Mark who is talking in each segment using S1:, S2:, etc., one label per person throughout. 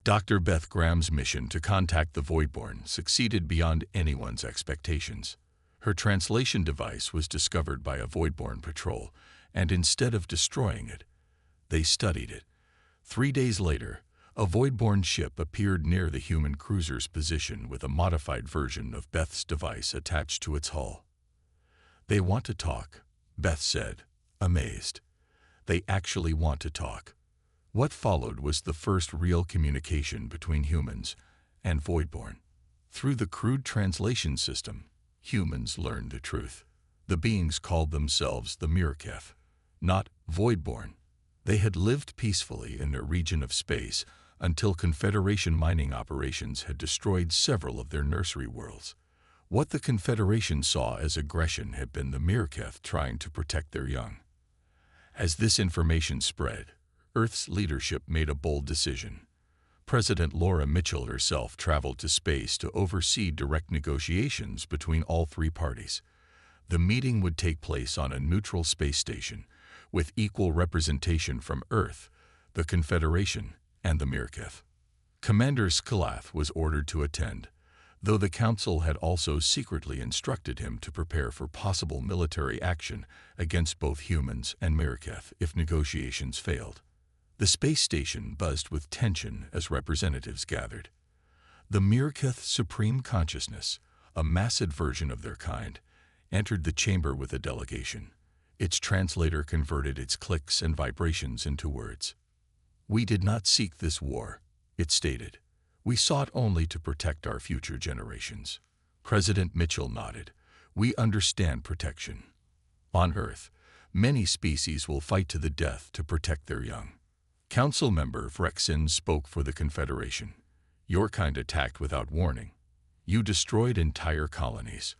S1: Dr. Beth Graham's mission to contact the Voidborn succeeded beyond anyone's expectations. Her translation device was discovered by a Voidborn patrol, and instead of destroying it, they studied it. 3 days later, a Voidborn ship appeared near the human cruiser's position with a modified version of Beth's device attached to its hull. "They want to talk," Beth said, amazed. "They actually want to talk." What followed was the first real communication between humans and Voidborn. Through the crude translation system, humans learned the truth. The beings called themselves the Mirketh, not Voidborn. They had lived peacefully in their region of space until Confederation mining operations had destroyed several of their nursery worlds. What the Confederation saw as aggression had been the Mirketh trying to protect their young. As this information spread, Earth's leadership made a bold decision. President Laura Mitchell herself traveled to space to oversee direct negotiations between all three parties. The meeting would take place on a neutral space station, with equal representation from Earth, the Confederation, and the Mirketh. Commander Skalath was ordered to attend, though the Council had also secretly instructed him to prepare for possible military action against both humans and Mirketh if negotiations failed. The space station buzzed with tension as representatives gathered. The Mirketh Supreme Consciousness, a massive version of their kind, entered the chamber with a delegation. Its translator converted its clicks and vibrations into words. "We did not seek this war," it stated. "We sought only to protect our future generations." President Mitchell nodded. "We understand protection. On Earth, many species will fight to the death to protect their young." Council member Vrexin spoke for the Confederation. "Your kind attacked without warning. You destroyed entire colonies.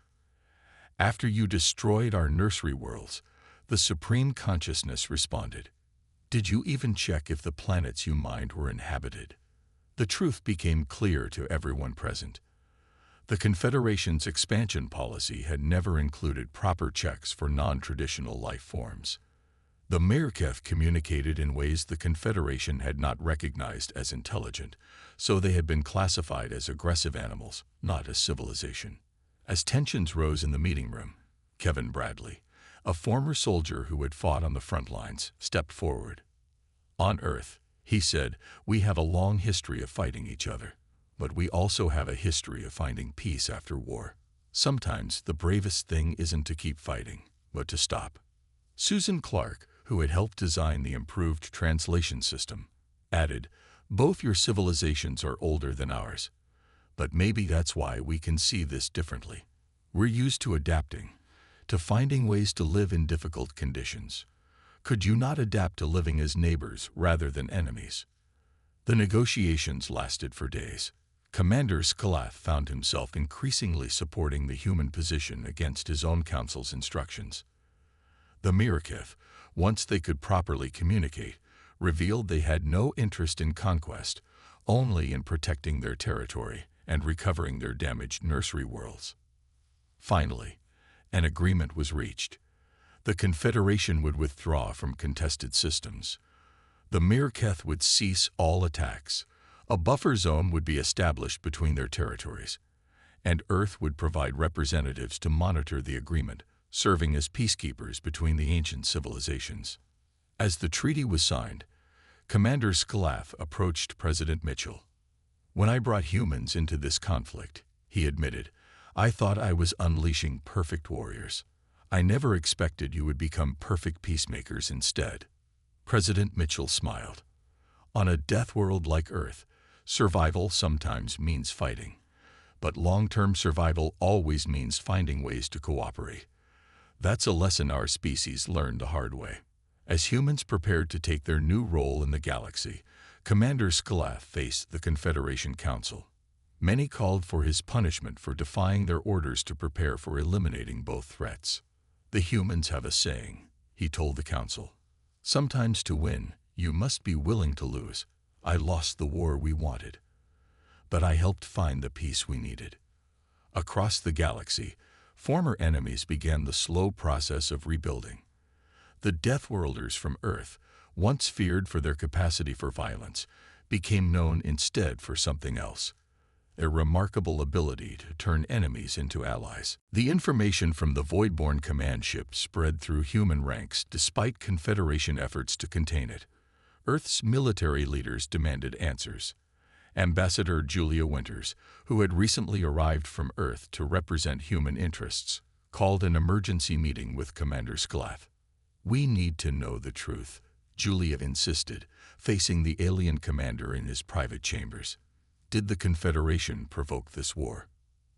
S1: After you destroyed our nursery worlds, the Supreme Consciousness responded. Did you even check if the planets you mined were inhabited?" The truth became clear to everyone present. The Confederation's expansion policy had never included proper checks for non-traditional life forms. The Mirketh communicated in ways the Confederation had not recognized as intelligent, so they had been classified as aggressive animals, not as civilization. As tensions rose in the meeting room, Kevin Bradley, a former soldier who had fought on the front lines, stepped forward. "On Earth," he said, "we have a long history of fighting each other, but we also have a history of finding peace after war. Sometimes the bravest thing isn't to keep fighting, but to stop." Susan Clark, who had helped design the improved translation system, added, "Both your civilizations are older than ours, but maybe that's why we can see this differently. We're used to adapting, to finding ways to live in difficult conditions. Could you not adapt to living as neighbors rather than enemies?" The negotiations lasted for days. Commander Skalath found himself increasingly supporting the human position against his own council's instructions. The Mirketh, once they could properly communicate, revealed they had no interest in conquest, only in protecting their territory and recovering their damaged nursery worlds. Finally, an agreement was reached. The Confederation would withdraw from contested systems. The Mirketh would cease all attacks. A buffer zone would be established between their territories, and Earth would provide representatives to monitor the agreement, serving as peacekeepers between the ancient civilizations. As the treaty was signed, Commander Skalath approached President Mitchell. "When I brought humans into this conflict," he admitted, "I thought I was unleashing perfect warriors. I never expected you would become perfect peacemakers instead." President Mitchell smiled. "On a death world like Earth, survival sometimes means fighting, but long-term survival always means finding ways to cooperate. That's a lesson our species learned the hard way." As humans prepared to take their new role in the galaxy, Commander Skalath faced the Confederation Council. Many called for his punishment for defying their orders to prepare for eliminating both threats. "The humans have a saying," he told the Council. "Sometimes to win, you must be willing to lose. I lost the war we wanted, but I helped find the peace we needed." Across the galaxy, former enemies began the slow process of rebuilding. The Deathworlders from Earth, once feared for their capacity for violence, became known instead for something else: a remarkable ability to turn enemies into allies. The information from the Voidborn command ship spread through human ranks despite Confederation efforts to contain it. Earth's military leaders demanded answers. Ambassador Julia Winters, who had recently arrived from Earth to represent human interests, called an emergency meeting with Commander Sclath. "We need to know the truth," Julia insisted, facing the alien commander in his private chambers. Did the Confederation provoke this war?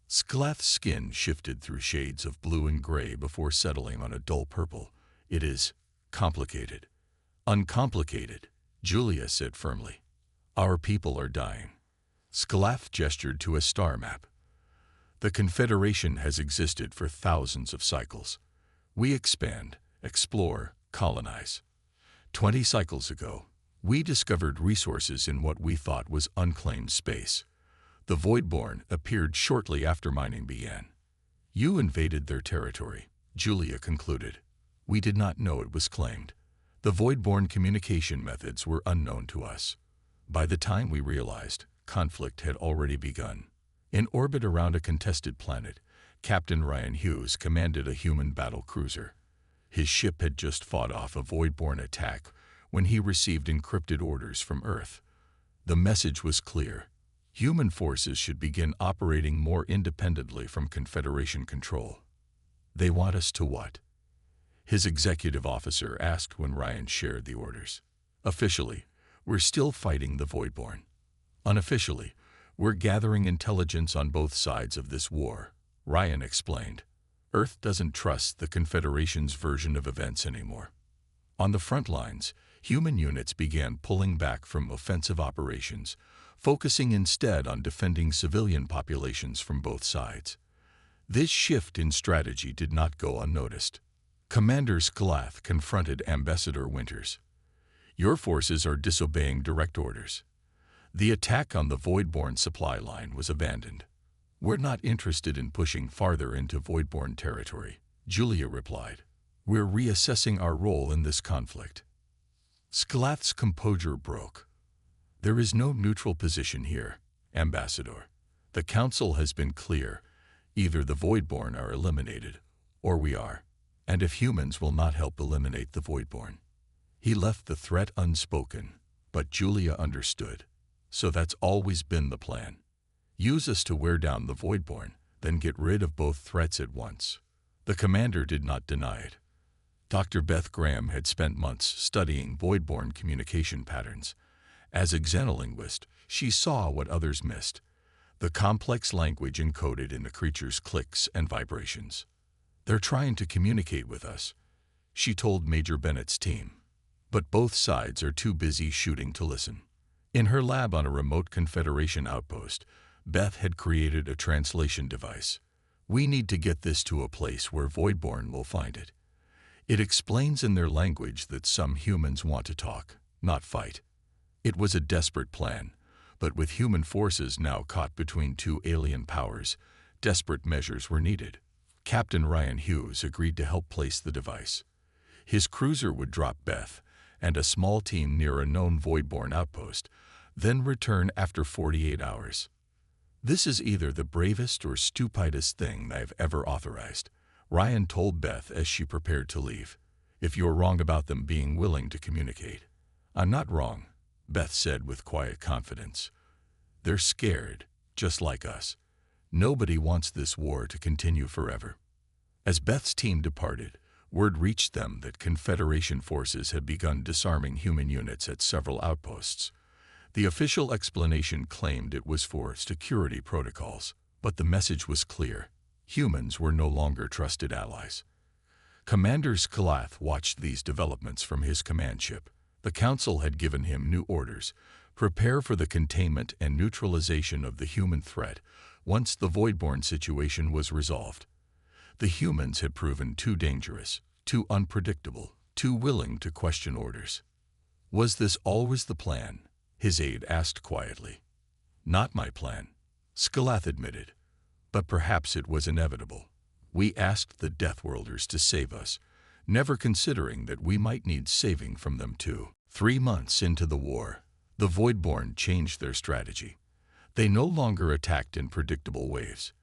S1: Sclath's skin shifted through shades of blue and gray before settling on a dull purple. "It is complicated." "Uncomplicated," Julia said firmly. "Our people are dying." Sclath gestured to a star map. "The Confederation has existed for thousands of cycles. We expand, explore, colonize. 20 cycles ago, we discovered resources in what we thought was unclaimed space. The Voidborn appeared shortly after mining began. You invaded their territory," Julia concluded. "We did not know it was claimed. The Voidborn communication methods were unknown to us. By the time we realized, conflict had already begun." In orbit around a contested planet, Captain Ryan Hughes commanded a human battle cruiser. His ship had just fought off a Voidborn attack when he received encrypted orders from Earth. The message was clear: human forces should begin operating more independently from Confederation control. "They want us to what?" his executive officer asked when Ryan shared the orders. "Officially, we're still fighting the Voidborn. Unofficially, we're gathering intelligence on both sides of this war," Ryan explained. "Earth doesn't trust the Confederation's version of events anymore." On the front lines, human units began pulling back from offensive operations, focusing instead on defending civilian populations from both sides. This shift in strategy did not go unnoticed. Commander Sclath confronted Ambassador Winters. "Your forces are disobeying direct orders. The attack on the Voidborn supply line was abandoned." "We're not interested in pushing farther into Voidborn territory," Julia replied. "We're reassessing our role in this conflict." Sclath's composure broke. "There is no neutral position here, Ambassador. The Council has been clear. Either the Voidborn are eliminated, or we are. And if humans will not help eliminate the Voidborn." He left the threat unspoken, but Julia understood. "So that's always been the plan. Use us to wear down the Voidborn, then get rid of both threats at once." The commander did not deny it. Dr. Beth Graham had spent months studying Voidborn communication patterns. As a xenolinguist, she saw what others missed: the complex language encoded in the creature's clicks and vibrations. "They're trying to communicate with us," she told Major Bennett's team. "But both sides are too busy shooting to listen." In her lab on a remote Confederation outpost, Beth had created a translation device. "We need to get this to a place where Voidborn will find it. It explains in their language that some humans want to talk, not fight." It was a desperate plan, but with human forces now caught between two alien powers, desperate measures were needed. Captain Ryan Hughes agreed to help place the device. His cruiser would drop Beth and a small team near a known Voidborn outpost, then return after 48 hours. "This is either the bravest or stupidest thing I've ever authorized," Ryan told Beth as she prepared to leave. "If you're wrong about them being willing to communicate." "I'm not wrong," Beth said with quiet confidence. "They're scared, just like us. Nobody wants this war to continue forever." As Beth's team departed, word reached them that Confederation forces had begun disarming human units at several outposts. The official explanation claimed it was for security protocols, but the message was clear: humans were no longer trusted allies. Commander Sclath watched these developments from his command ship. The Council had given him new orders: prepare for the containment and neutralization of the human threat once the Voidborn situation was resolved. The humans had proven too dangerous, too unpredictable, too willing to question orders. "Was this always the plan?" his aide asked quietly. "Not my plan," Sclath admitted, "but perhaps it was inevitable. We asked the Deathworlders to save us, never considering that we might need saving from them too." 3 months into the war, The Voidborn changed their strategy. They no longer attacked in predictable waves.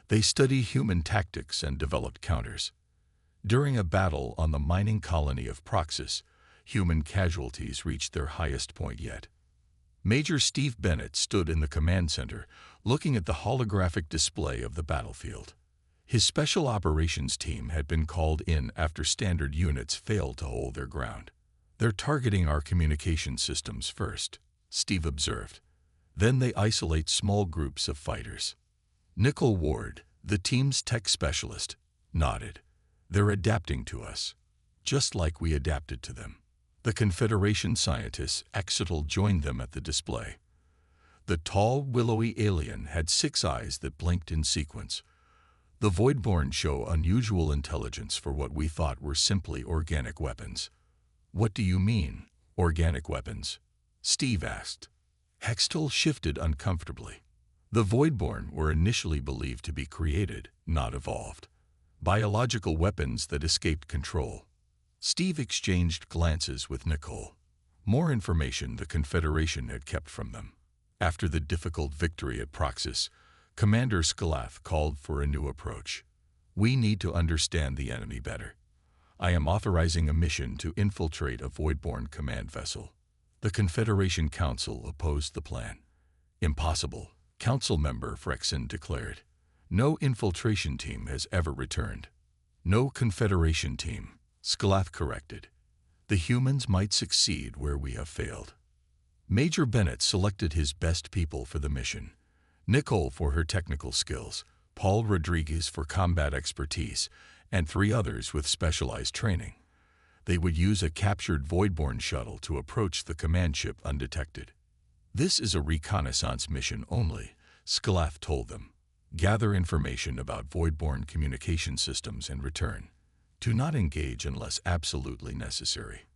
S1: They studied human tactics and developed counters. During a battle on the mining colony of Proxus, human casualties reached their highest point yet. Major Steve Bennett stood in the command center, looking at the holographic display of the battlefield. His special operations team had been called in after standard units failed to hold their ground. "They're targeting our communication systems first," Steve observed. "Then they isolate small groups of fighters." Nicole Ward, the team's tech specialist, nodded. "They're adapting to us, just like we adapted to them." The Confederation scientists Axetal joined them at the display. The tall, willowy alien had 6 eyes that blinked in sequence. "The Voidborn show unusual intelligence for what we thought were simply organic weapons." "What do you mean, organic weapons?" Steve asked. Hextall shifted uncomfortably. "The Voidborn were initially believed to be created, not evolved. Biological weapons that escaped control." Steve exchanged glances with Nicole. More information the Confederation had kept from them. After the difficult victory at Proxus, Commander Skalath called for a new approach. "We need to understand the enemy better. I am authorizing a mission to infiltrate a Voidborn command vessel." The Confederation Council opposed the plan. "Impossible," Council member Frexen declared. "No infiltration team has ever returned." "No Confederation team," Skalath corrected. "The humans might succeed where we have failed." Major Bennett selected his best people for the mission. Nicole for her technical skills, Paul Rodriguez for combat expertise, and 3 others with specialized training. They would use a captured Voidborn shuttle to approach the command ship undetected. "This is a reconnaissance mission only," Skalath told them. "Gather information about Voidborn communication systems and return. Do not engage unless absolutely necessary."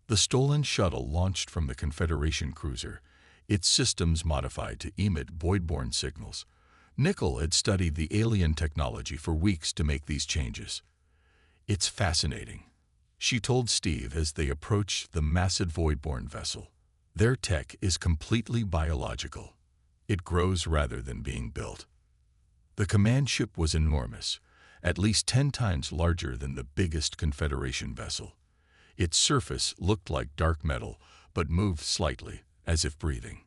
S1: The stolen shuttle launched from the Confederation cruiser, its systems modified to emit Voidborn signals. Nicole had studied the alien technology for weeks to make these changes. "It's fascinating," she told Steve as they approached the massive Voidborn vessel. "Their tech is completely biological. It grows rather than being built." The command ship was enormous, at least 10 times larger than the biggest Confederation vessel. Its surface looked like dark metal, but moved slightly, as if breathing.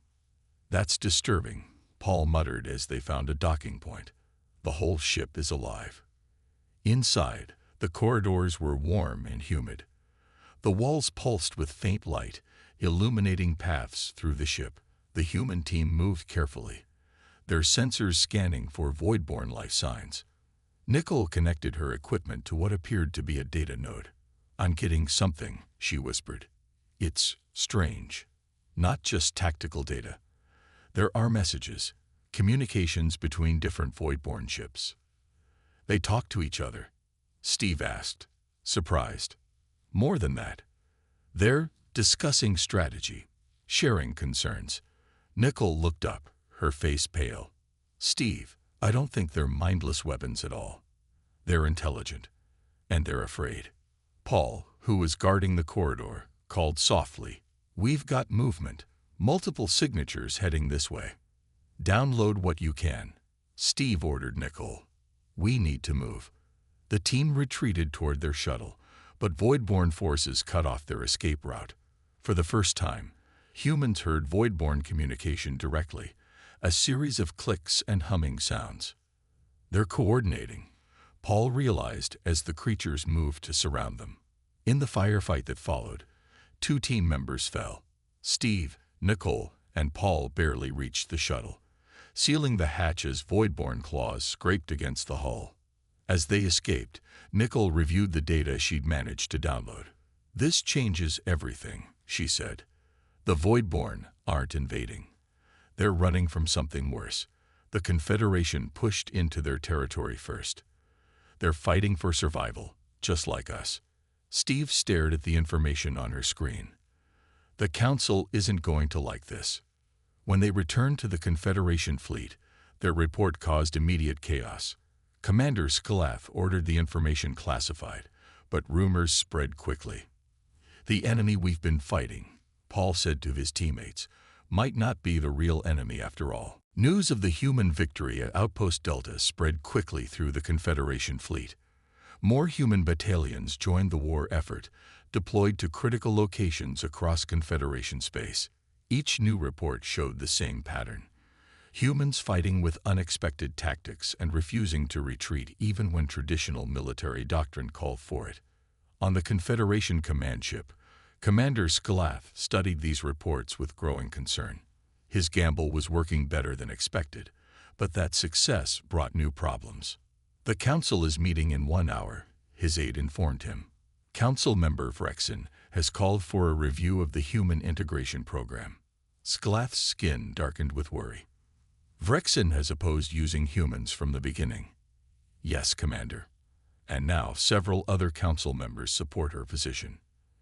S1: "That's disturbing," Paul muttered as they found a docking point. "The whole ship is alive." Inside, the corridors were warm and humid. The walls pulsed with faint light, illuminating paths through the ship. The human team moved carefully, their sensors scanning for Voidborn life signs. Nicole connected her equipment to what appeared to be a data node. "I'm getting something," she whispered. "It's strange. Not just tactical data. There are messages, communications between different Voidborn ships." "They talk to each other?" Steve asked, surprised. "More than that. They're discussing strategy, sharing concerns." Nicole looked up, her face pale. "Steve, I don't think they're mindless weapons at all. They're intelligent, and they're afraid." Paul, who was guarding the corridor, called softly, "We've got movement, multiple signatures heading this way. Download what you can." Steve ordered Nicole. "We need to move." The team retreated toward their shuttle, but Voidborn forces cut off their escape route. For the first time, humans heard Voidborn communication directly, a series of clicks and humming sounds. "They're coordinating," Paul realized as the creatures moved to surround them. In the firefight that followed, 2 team members fell. Steve, Nicole, and Paul barely reached the shuttle, sealing the hatch as Voidborn claws scraped against the hull. As they escaped, Nicole reviewed the data she'd managed to download. "This changes everything," she said. "The Voidborn aren't invading. They're running from something worse. The Confederation pushed into their territory first. They're fighting for survival, just like us." Steve stared at the information on her screen. "The Council isn't going to like this." When they returned to the Confederation fleet, their report caused immediate chaos. Commander Skalath ordered the information classified, but rumors spread quickly. "The enemy we've been fighting," Paul said to his teammates, might not be the real enemy after all. News of the human victory at Outpost Delta spread quickly through the Confederation fleet. More human battalions joined the war effort, deployed to critical locations across Confederation space. Each new report showed the same pattern. Humans fighting with unexpected tactics and refusing to retreat even when traditional military doctrine called for it. On the Confederation command ship, Commander Skalath studied these reports with growing concern. His gamble was working better than expected, but that success brought new problems. "The Council is meeting in 1 hour," his aide informed him. Council member Vrexen has called for a review of the human integration program. Skalath's skin darkened with worry. "Vrexen has opposed using humans from the beginning." "Yes, Commander." And now several other council members support her position.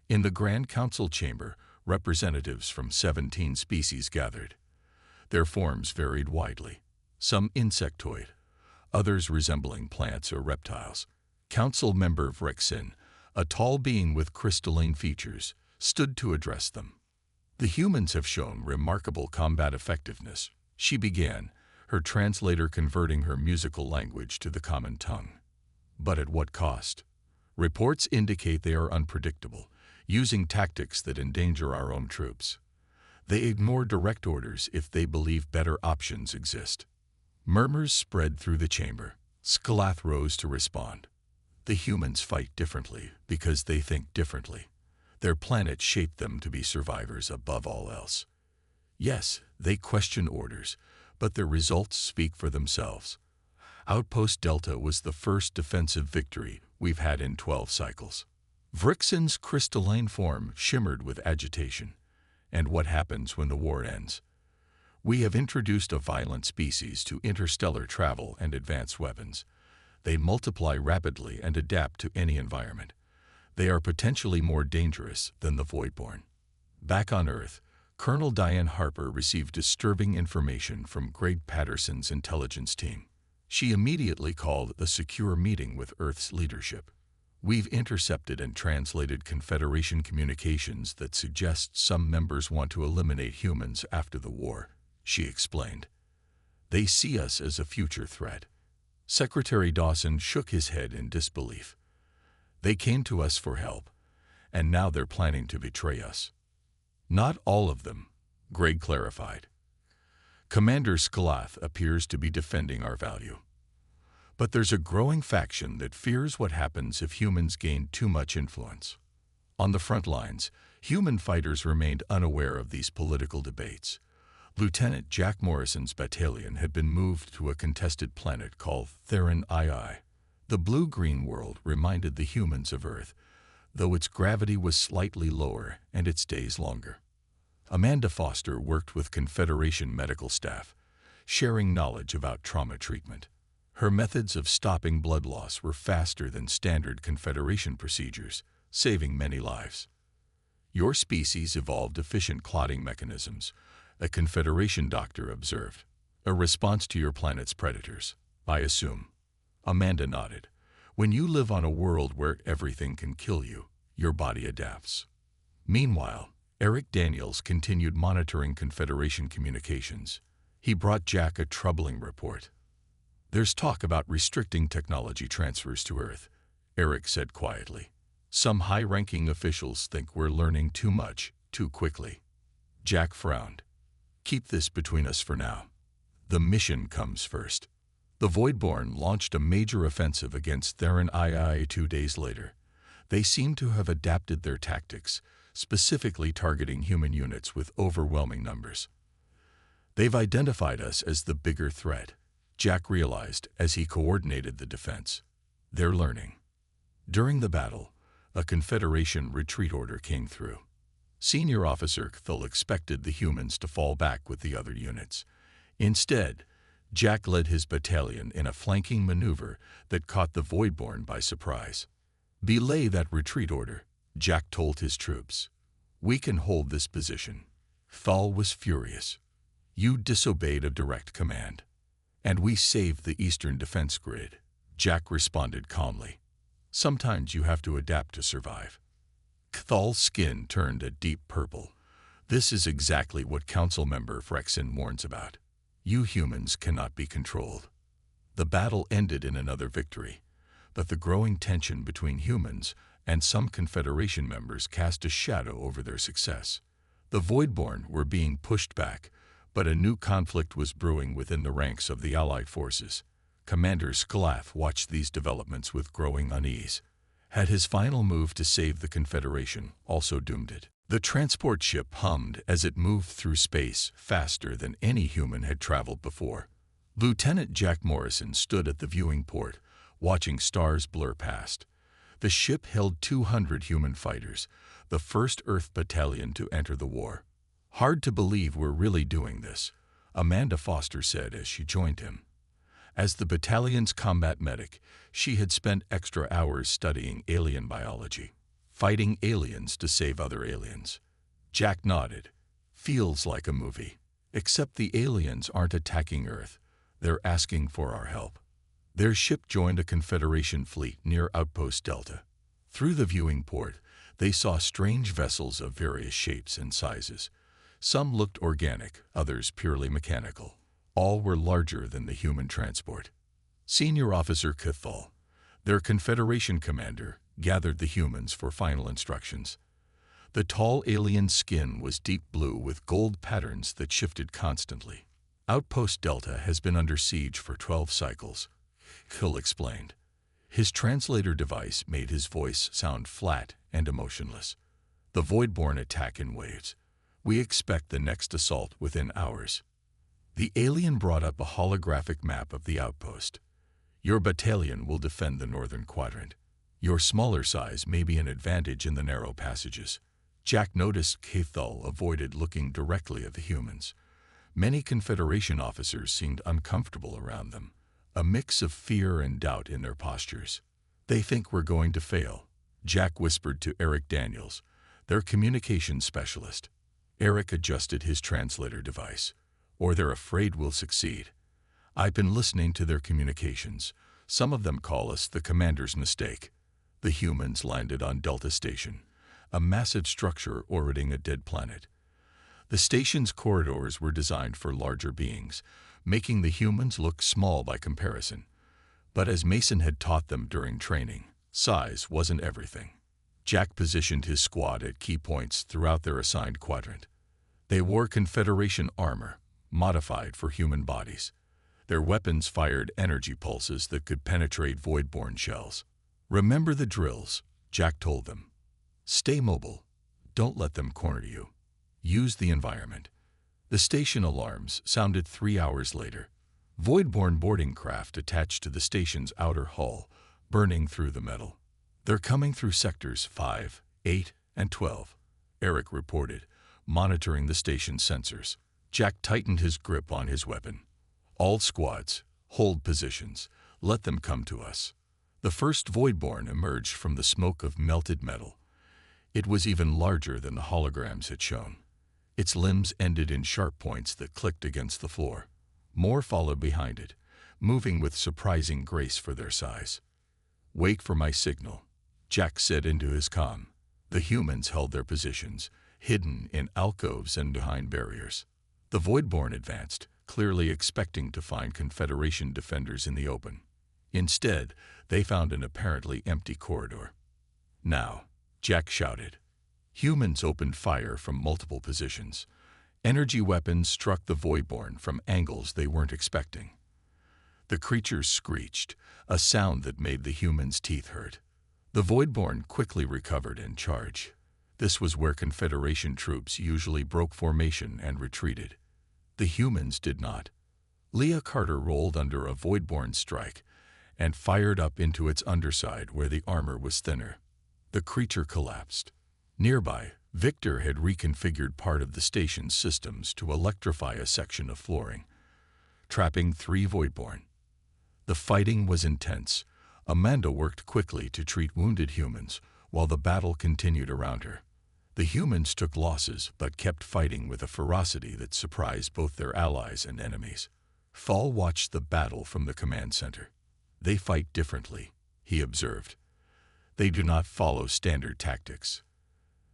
S1: In the Grand Council chamber, representatives from 17 species gathered. Their forms varied widely, some insectoid, others resembling plants or reptiles. Council member Vrexen, a tall being with crystalline features, stood to address them. "The humans have shown remarkable combat effectiveness," she began, her translator converting her musical language to the common tongue. "But at what cost? Reports indicate they are unpredictable, using tactics that endanger our own troops. They ignore direct orders if they believe better options exist." Murmurs spread through the chamber. Skalath rose to respond. "The humans fight differently because they think differently. Their planet shaped them to be survivors above all else. Yes, they question orders, but their results speak for themselves. Outpost Delta was the first defensive victory we've had in 12 cycles." Vrixen's crystalline form shimmered with agitation. "And what happens when the war ends? We have introduced a violent species to interstellar travel and advanced weapons. They multiply rapidly and adapt to any environment. They are potentially more dangerous than the Voidborn." Back on Earth, Colonel Diane Harper received disturbing information from Greg Patterson's intelligence team. She immediately called a secure meeting with Earth's leadership. "We've intercepted and translated Confederation communications that suggest some members want to eliminate humans after the war," she explained. "They see us as a future threat." Secretary Dawson shook his head in disbelief. "They came to us for help, and now they're planning to betray us." "Not all of them," Greg clarified. "Commander Skalath appears to be defending our value. But there's a growing faction that fears what happens if humans gain too much influence." On the front lines, human fighters remained unaware of these political debates. Lieutenant Jack Morrison's battalion had been moved to a contested planet called Theron II. The blue-green world reminded the humans of Earth, though its gravity was slightly lower and its days longer. Amanda Foster worked with Confederation medical staff, sharing knowledge about trauma treatment. Her methods of stopping blood loss were faster than standard Confederation procedures, saving many lives. "Your species evolved efficient clotting mechanisms," a Confederation doctor observed. "A response to your planet's predators, I assume." Amanda nodded. "When you live on a world where everything can kill you, your body adapts." Meanwhile, Eric Daniels continued monitoring Confederation communications. He brought Jack a troubling report. "There's talk about restricting technology transfers to Earth," Eric said quietly. "Some high-ranking officials think we're learning too much, too quickly." Jack frowned. "Keep this between us for now. The mission comes first." The Voidborn launched a major offensive against Theron II 2 days later. They seem to have adapted their tactics, specifically targeting human units with overwhelming numbers. "They've identified us as the bigger threat," Jack realized as he coordinated the defense. "They're learning." During the battle, a Confederation retreat order came through. Senior Officer Kthul expected the humans to fall back with the other units. Instead, Jack led his battalion in a flanking maneuver that caught the Voidborn by surprise. "Belay that retreat order," Jack told his troops. "We can hold this position." Kthul was furious. "You disobeyed a direct command." "And we saved the Eastern Defense Grid," Jack responded calmly. "Sometimes you have to adapt to survive." Kthul's skin turned a deep purple. This is exactly what Council Member Frexen warns about. You humans cannot be controlled. The battle ended in another victory, but the growing tension between humans and some Confederation members cast a shadow over their success. The Voidborn were being pushed back, but a new conflict was brewing within the ranks of the Allied forces. Commander Skalath watched these developments with growing unease. Had his final move to save the Confederation also doomed it? The transport ship hummed as it moved through space faster than any human had traveled before. Lieutenant Jack Morrison stood at the viewing port, watching stars blur past. The ship held 200 human fighters, the first Earth battalion to enter the war. "Hard to believe we're really doing this," Amanda Foster said as she joined him. As the battalion's combat medic, she had spent extra hours studying alien biology, fighting aliens to save other aliens. Jack nodded. "Feels like a movie. Except the aliens aren't attacking Earth. They're asking for our help." Their ship joined a Confederation fleet near Outpost Delta. Through the viewing port, they saw strange vessels of various shapes and sizes. Some looked organic, others purely mechanical. All were larger than the human transport. Senior Officer Cathal, their Confederation commander, gathered the humans for final instructions. The tall alien skin was deep blue with gold patterns that shifted constantly. "Outpost Delta has been under siege for 12 cycles," Hill explained. His translator device made his voice sound flat and emotionless. "The Voidborn attack in waves. We expect the next assault within hours." The alien brought up a holographic map of the outpost. "Your battalion will defend the northern quadrant. Your smaller size may be an advantage in the narrow passages." Jack noticed Cathal avoided looking directly at the humans. Many Confederation officers seemed uncomfortable around them, a mix of fear and doubt in their postures. "They think we're going to fail," Jack whispered to Eric Daniels, their communications specialist. Eric adjusted his translator device. "Or they're afraid we'll succeed. I've been listening to their communications. Some of them call us the commander's mistake." The humans landed on Delta Station, a massive structure orbiting a dead planet. The station's corridors were designed for larger beings, making the humans look small by comparison. But as Mason had taught them during training, size wasn't everything. Jack positioned his squad at key points throughout their assigned quadrant. They wore Confederation armor, modified for human bodies. Their weapons fired energy pulses that could penetrate Voidborn shells. "Remember the drills," Jack told them. "Stay mobile. Don't let them corner you. Use the environment." The station alarms sounded 3 hours later. Voidborn boarding craft attached to the station's outer hull, burning through the metal. "They're coming through sectors 5, 8, and 12, Eric reported, monitoring the station's sensors. Jack tightened his grip on his weapon. "All squads, hold positions. Let them come to us." The first Voidborn emerged from the smoke of melted metal. It was even larger than the holograms had shown. Its limbs ended in sharp points that clicked against the floor. More followed behind it, moving with surprising grace for their size. "Wait for my signal," Jack said into his comm. The humans held their positions, hidden in alcoves and behind barriers. The Voidborn advanced, clearly expecting to find Confederation defenders in the open. Instead, they found an apparently empty corridor. "Now," Jack shouted. Humans opened fire from multiple positions. Energy weapons struck the Voidborn from angles they weren't expecting. The creatures screeched, a sound that made the humans' teeth hurt. The Voidborn quickly recovered and charged. This was where Confederation troops usually broke formation and retreated. The humans did not. Leah Carter rolled under a Voidborn strike and fired up into its underside where the armor was thinner. The creature collapsed. Nearby, Victor had reconfigured part of the station's systems to electrify a section of flooring, trapping 3 Voidborn. The fighting was intense. Amanda worked quickly to treat wounded humans while the battle continued around her. The humans took losses but kept fighting with a ferocity that surprised both their allies and enemies. Fall watched the battle from the command center. "They fight differently," he observed. "They do not follow standard tactics.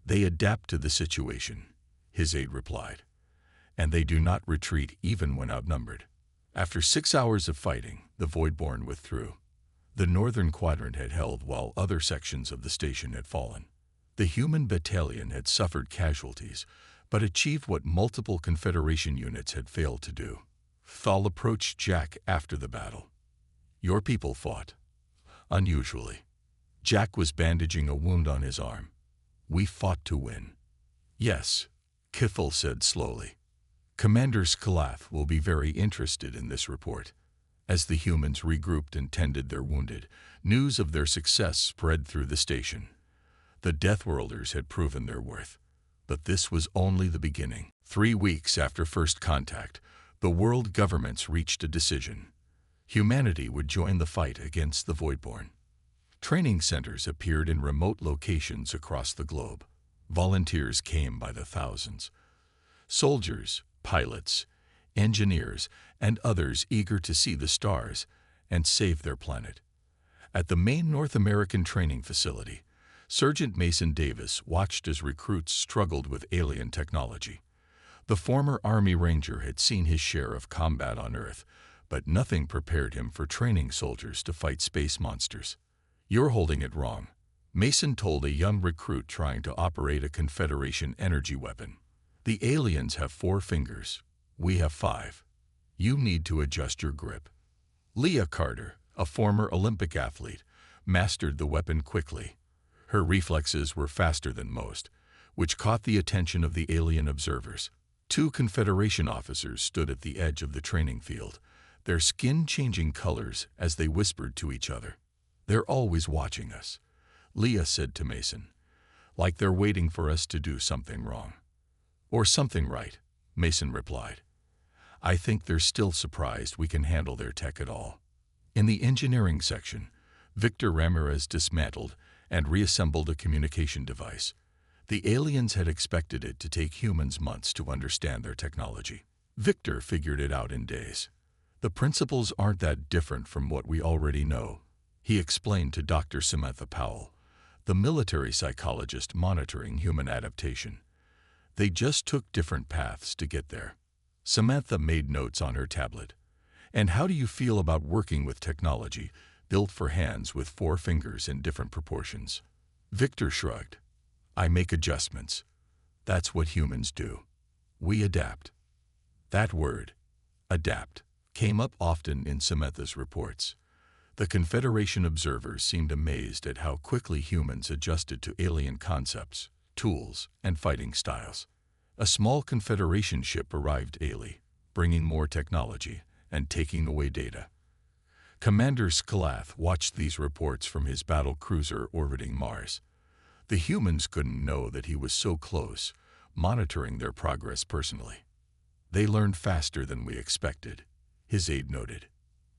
S1: They adapt to the situation." his aide replied. And they do not retreat even when outnumbered. After 6 hours of fighting, the Voidborn withdrew. The northern quadrant had held while other sections of the station had fallen. The human battalion had suffered casualties, but achieved what multiple Confederation units had failed to do. Thal approached Jack after the battle. Your people fought. Unusually. Jack was bandaging a wound on his arm. We fought to win. Yes, Kithel said slowly. Commander Skalath will be very interested in this report. As the humans regrouped and tended their wounded, news of their success spread through the station. The Deathworlders had proven their worth. But this was only the beginning. 3 weeks after first contact, the world governments reached a decision. Humanity would join the fight against the Voidborn. Training centers appeared in remote locations across the globe. Volunteers came by the thousands. Soldiers, pilots, engineers, and others eager to see the stars and save their planet. At the main North American training facility, Sergeant Mason Davis watched as recruits struggled with alien technology. The former Army Ranger had seen his share of combat on Earth, but nothing prepared him for training soldiers to fight space monsters. You're holding it wrong, Mason told a young recruit trying to operate a Confederation energy weapon. The aliens have 4 fingers. We have 5. You need to adjust your grip. Leah Carter, a former Olympic athlete, mastered the weapon quickly. Her reflexes were faster than most, which caught the attention of the alien observers. 2 Confederation officers stood at the edge of the training field, their skin changing colors as they whispered to each other. They're always watching us, Leah said to Mason, like they're waiting for us to do something wrong. Or something right, Mason replied. I think they're still surprised we can handle their tech at all. In the engineering section, Victor Ramirez dismantled and reassembled a communication device. The aliens had expected it to take humans months to understand their technology. Victor figured it out in days. The principles aren't that different from what we already know, he explained to Dr. Samantha Powell, the military psychologist monitoring human adaptation. They just took different paths to get there. Samantha made notes on her tablet. And how do you feel about working with technology built for hands with 4 fingers in different proportions? Victor shrugged. I make adjustments. That's what humans do. We adapt. That word, adapt, came up often in Samantha's reports. The Confederation observers seemed amazed at how quickly humans adjusted to alien concepts, tools, and fighting styles. A small Confederation ship arrived daily, bringing more technology and taking away data. Commander Skalath watched these reports from his battle cruiser orbiting Mars. The humans couldn't know that he was so close, monitoring their progress personally. They learned faster than we expected, his aide noted.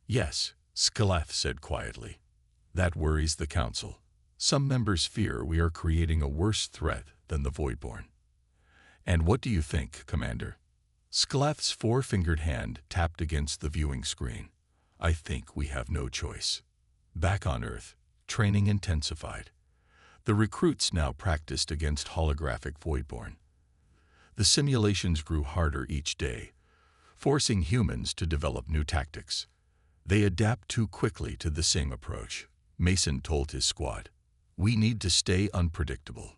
S1: Yes, Skalath said quietly. That worries the Council. Some members fear we are creating a worse threat than the Voidborn. And what do you think, Commander? Skalath's 4-fingered hand tapped against the viewing screen. I think we have no choice. Back on Earth, training intensified. The recruits now practiced against holographic Voidborn. The simulations grew harder each day, forcing humans to develop new tactics. They adapt too quickly to the same approach, Mason told his squad. We need to stay unpredictable.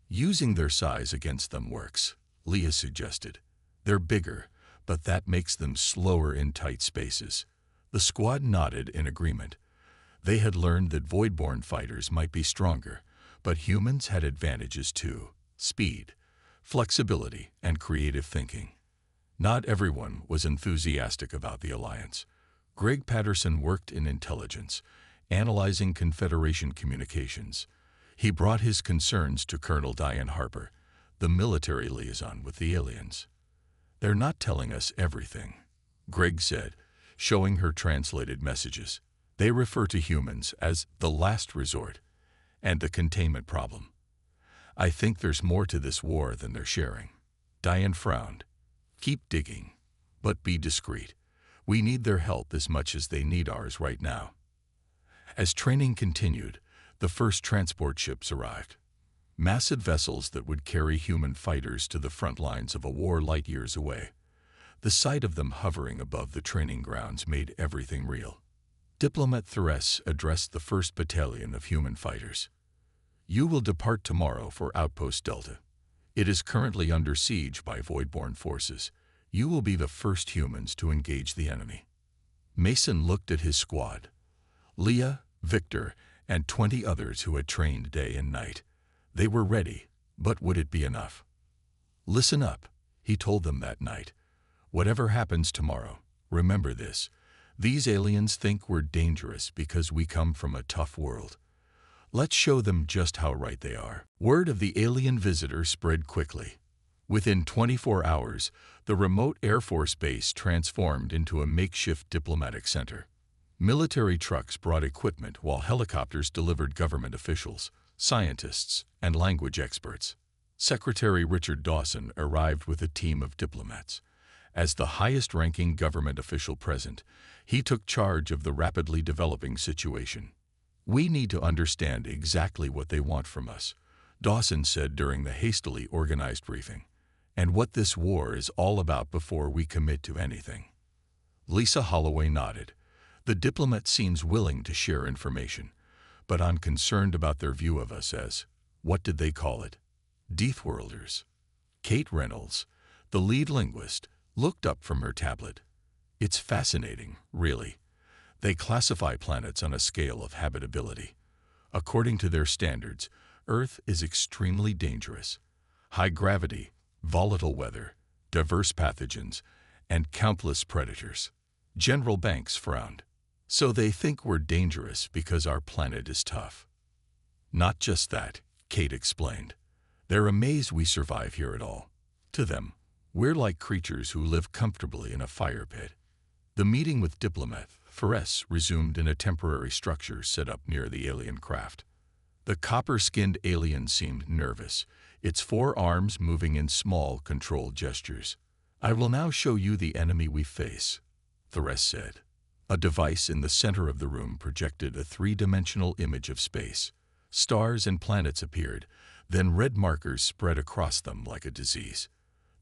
S1: Using their size against them works, Leah suggested. They're bigger, but that makes them slower in tight spaces. The squad nodded in agreement. They had learned that Voidborn fighters might be stronger, but humans had advantages too: speed, flexibility, and creative thinking. Not everyone was enthusiastic about the alliance. Greg Patterson worked in intelligence, analyzing Confederation communications. He brought his concerns to Colonel Diane Harper, the military liaison with the aliens. They're not telling us everything, Greg said, showing her translated messages. They refer to humans as the last resort and the containment problem. I think there's more to this war than they're sharing. Diane frowned. Keep digging, but be discreet. We need their help as much as they need ours right now. As training continued, the first transport ships arrived. massive vessels that would carry human fighters to the front lines of a war light years away. The sight of them hovering above the training grounds made everything real. Diplomat Therese addressed the 1st Battalion of human fighters. "You will depart tomorrow for Outpost Delta. It is currently under siege by Voidborn forces. You will be the first humans to engage the enemy." Mason looked at his squad. Leah, Victor, and 20 others who had trained day and night. They were ready, but would it be enough? "Listen up," he told them that night. "Whatever happens tomorrow, remember this. These aliens think we're dangerous because we come from a tough world. Let's show them just how right they are." Word of the alien visitor spread quickly. Within 24 hours, the remote Air Force base transformed into a makeshift diplomatic center. Military trucks brought equipment while helicopters delivered government officials, scientists, and language experts. Secretary Richard Dawson arrived with a team of diplomats. As the highest-ranking government official present, he took charge of the rapidly developing situation. "We need to understand exactly what they want from us," Dawson said during the hastily organized briefing, "and what this war is all about before we commit to anything." Lisa Holloway nodded. The diplomat seems willing to share information, but I'm concerned about their view of us as, what did they call it? Deathworlders. Kate Reynolds, the lead linguist, looked up from her tablet. "It's fascinating, really. They classify planets on a scale of habitability. According to their standards, Earth is extremely dangerous. High gravity, volatile weather, diverse pathogens, and countless predators." General Banks frowned. "So they think we're dangerous because our planet is tough." "Not just that," Kate explained. "They're amazed we survive here at all. To them, we're like creatures who live comfortably in a fire pit." The meeting with diplomat Therese resumed in a temporary structure set up near the alien craft. The copper-skinned alien seemed nervous, its 4 arms moving in small, controlled gestures. "I will now show you the enemy we face," Therese said. A device in the center of the room projected a 3-dimensional image of space. Stars and planets appeared, then red markers spread across them like a disease.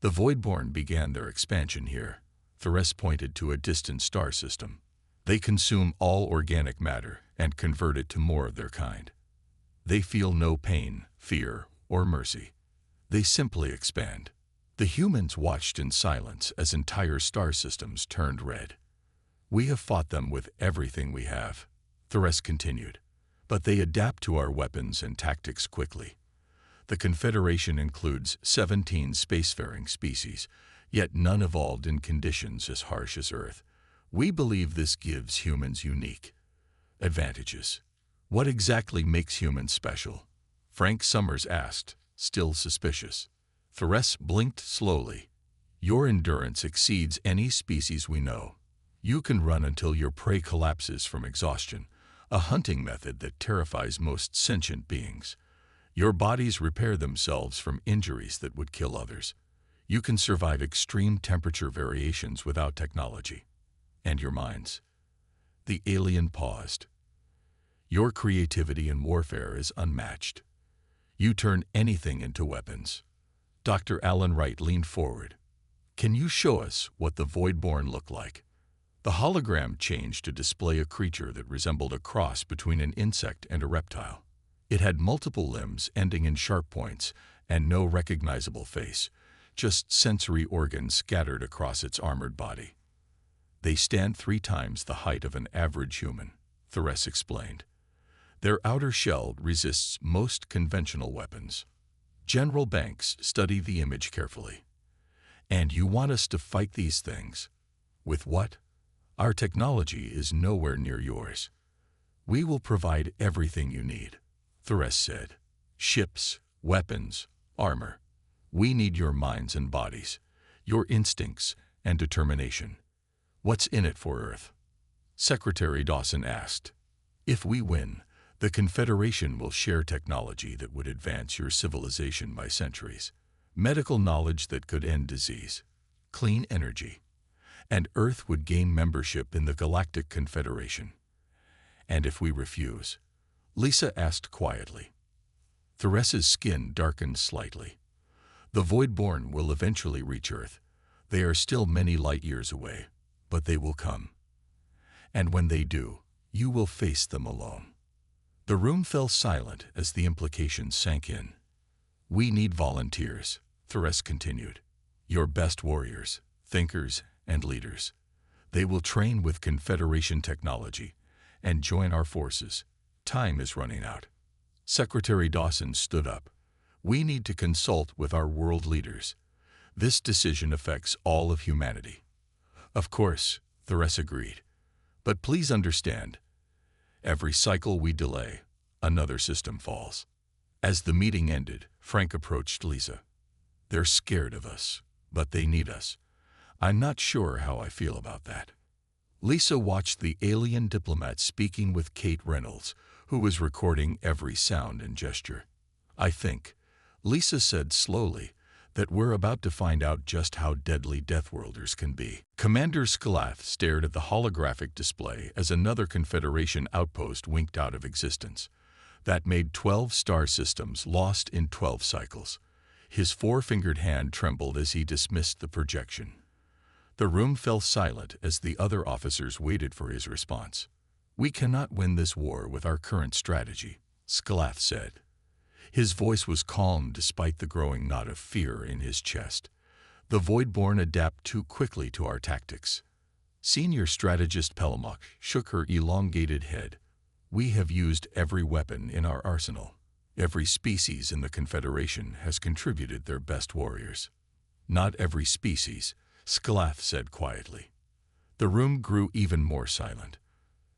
S1: "The Voidborn began their expansion here." Therese pointed to a distant star system. "They consume all organic matter and convert it to more of their kind. They feel no pain, fear, or mercy. They simply expand." The humans watched in silence as entire star systems turned red. "We have fought them with everything we have," Therese continued, "but they adapt to our weapons and tactics quickly. The Confederation includes 17 spacefaring species, yet none evolved in conditions as harsh as Earth. We believe this gives humans unique advantages." "What exactly makes humans special?" Frank Summers asked, still suspicious. Therese blinked slowly. "Your endurance exceeds any species we know. You can run until your prey collapses from exhaustion, a hunting method that terrifies most sentient beings. Your bodies repair themselves from injuries that would kill others. You can survive extreme temperature variations without technology. And your minds." The alien paused. "Your creativity in warfare is unmatched. You turn anything into weapons." Dr. Alan Wright leaned forward. "Can you show us what the Voidborn look like?" The hologram changed to display a creature that resembled a cross between an insect and a reptile. It had multiple limbs ending in sharp points and no recognizable face, just sensory organs scattered across its armored body. "They stand 3 times the height of an average human," Therese explained. "Their outer shell resists most conventional weapons." General Banks studied the image carefully. "And you want us to fight these things? With what? Our technology is nowhere near yours." "We will provide everything you need," Therese said. "Ships, weapons, armor. We need your minds and bodies, your instincts and determination." "What's in it for Earth?" Secretary Dawson asked. "If we win, the Confederation will share technology that would advance your civilization by centuries, medical knowledge that could end disease, clean energy, and Earth would gain membership in the Galactic Confederation." "And if we refuse?" Lisa asked quietly. Therese's skin darkened slightly. The Voidborn will eventually reach Earth. They are still many light years away, but they will come. And when they do, you will face them alone. The room fell silent as the implications sank in. We need volunteers, Therese continued. Your best warriors, thinkers, and leaders. They will train with Confederation technology and join our forces. Time is running out. Secretary Dawson stood up. We need to consult with our world leaders. This decision affects all of humanity. Of course, Therese agreed. But please understand, every cycle we delay, another system falls. As the meeting ended, Frank approached Lisa. They're scared of us, but they need us. I'm not sure how I feel about that. Lisa watched the alien diplomat speaking with Kate Reynolds, who was recording every sound and gesture. I think, Lisa said slowly, that we're about to find out just how deadly Deathworlders can be. Commander Skalath stared at the holographic display as another Confederation outpost winked out of existence. That made 12 star systems lost in 12 cycles. His four-fingered hand trembled as he dismissed the projection. The room fell silent as the other officers waited for his response. We cannot win this war with our current strategy, Skalath said. His voice was calm despite the growing knot of fear in his chest. The Voidborn adapt too quickly to our tactics. Senior strategist Pelamok shook her elongated head. We have used every weapon in our arsenal. Every species in the Confederation has contributed their best warriors. Not every species, Skalath said quietly. The room grew even more silent.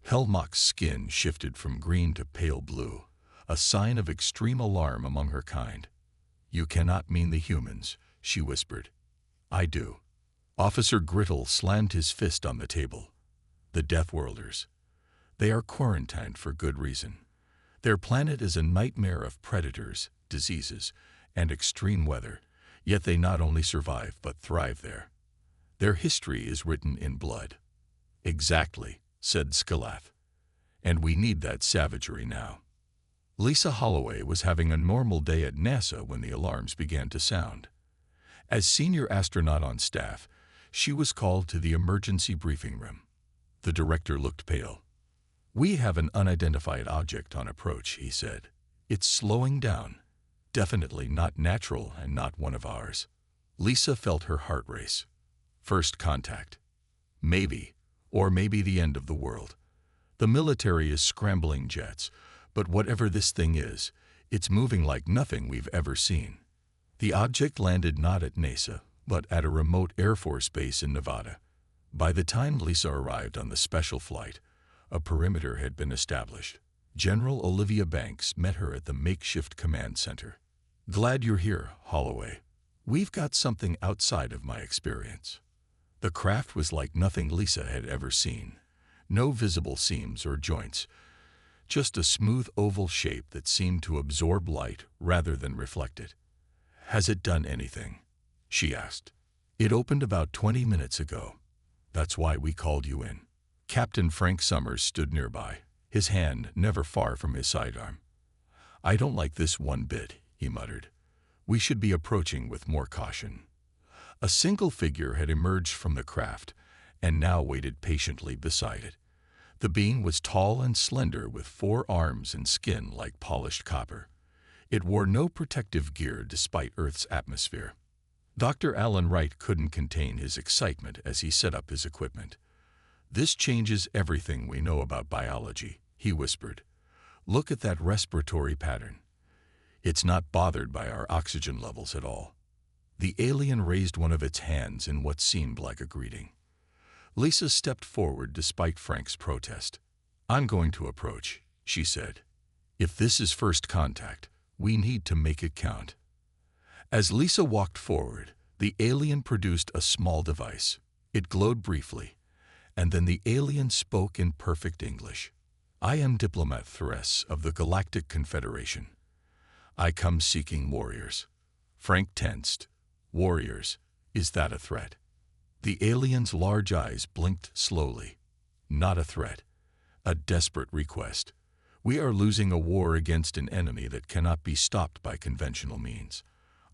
S1: Helmok's skin shifted from green to pale blue, a sign of extreme alarm among her kind. You cannot mean the humans, she whispered. I do. Officer Grittle slammed his fist on the table. The Deathworlders. They are quarantined for good reason. Their planet is a nightmare of predators, diseases, and extreme weather, yet they not only survive but thrive there. Their history is written in blood. Exactly, said Skalath. And we need that savagery now. Lisa Holloway was having a normal day at NASA when the alarms began to sound. As senior astronaut on staff, she was called to the emergency briefing room. The director looked pale. We have an unidentified object on approach, he said. It's slowing down. Definitely not natural and not one of ours. Lisa felt her heart race. First contact. Maybe, or maybe the end of the world. The military is scrambling jets, but whatever this thing is, it's moving like nothing we've ever seen. The object landed not at NASA, but at a remote Air Force base in Nevada. By the time Lisa arrived on the special flight, a perimeter had been established. General Olivia Banks met her at the makeshift command center. Glad you're here, Holloway. We've got something outside of my experience. The craft was like nothing Lisa had ever seen. No visible seams or joints, just a smooth oval shape that seemed to absorb light rather than reflect it. Has it done anything? She asked. It opened about 20 minutes ago. That's why we called you in. Captain Frank Summers stood nearby, his hand never far from his sidearm. I don't like this one bit, he muttered. We should be approaching with more caution. A single figure had emerged from the craft and now waited patiently beside it. The being was tall and slender with 4 arms and skin like polished copper. It wore no protective gear despite Earth's atmosphere. Dr. Alan Wright couldn't contain his excitement as he set up his equipment. This changes everything we know about biology, he whispered. Look at that respiratory pattern. It's not bothered by our oxygen levels at all. The alien raised one of its hands in what seemed like a greeting. Lisa stepped forward despite Frank's protest. I'm going to approach, she said. If this is first contact, we need to make it count. As Lisa walked forward, the alien produced a small device. It glowed briefly, and then the alien spoke in perfect English. I am Diplomat Therese of the Galactic Confederation. I come seeking warriors. Frank tensed. Warriors, is that a threat? The alien's large eyes blinked slowly. Not a threat. A desperate request. We are losing a war against an enemy that cannot be stopped by conventional means.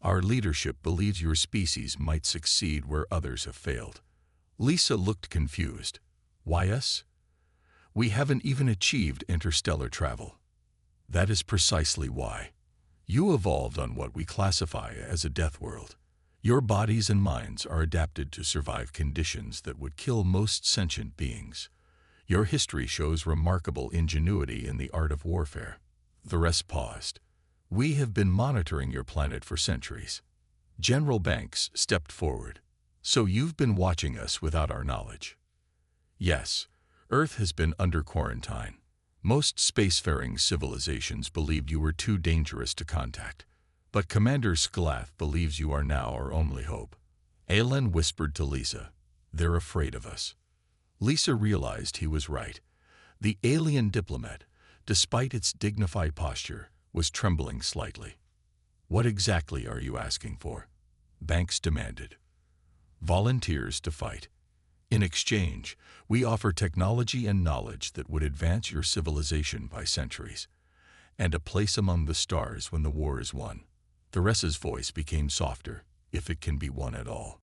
S1: Our leadership believes your species might succeed where others have failed." Lisa looked confused. "Why us? We haven't even achieved interstellar travel." "That is precisely why. You evolved on what we classify as a death world. Your bodies and minds are adapted to survive conditions that would kill most sentient beings. Your history shows remarkable ingenuity in the art of warfare." The rest paused. "We have been monitoring your planet for centuries." General Banks stepped forward. "So you've been watching us without our knowledge?" "Yes. Earth has been under quarantine. Most spacefaring civilizations believed you were too dangerous to contact. But Commander Schlath believes you are now our only hope." Aelin whispered to Lisa, "They're afraid of us." Lisa realized he was right. The alien diplomat, despite its dignified posture, was trembling slightly. "What exactly are you asking for?" Banks demanded. "Volunteers to fight. In exchange, we offer technology and knowledge that would advance your civilization by centuries, and a place among the stars when the war is won." Theresa's voice became softer, "If it can be won at all."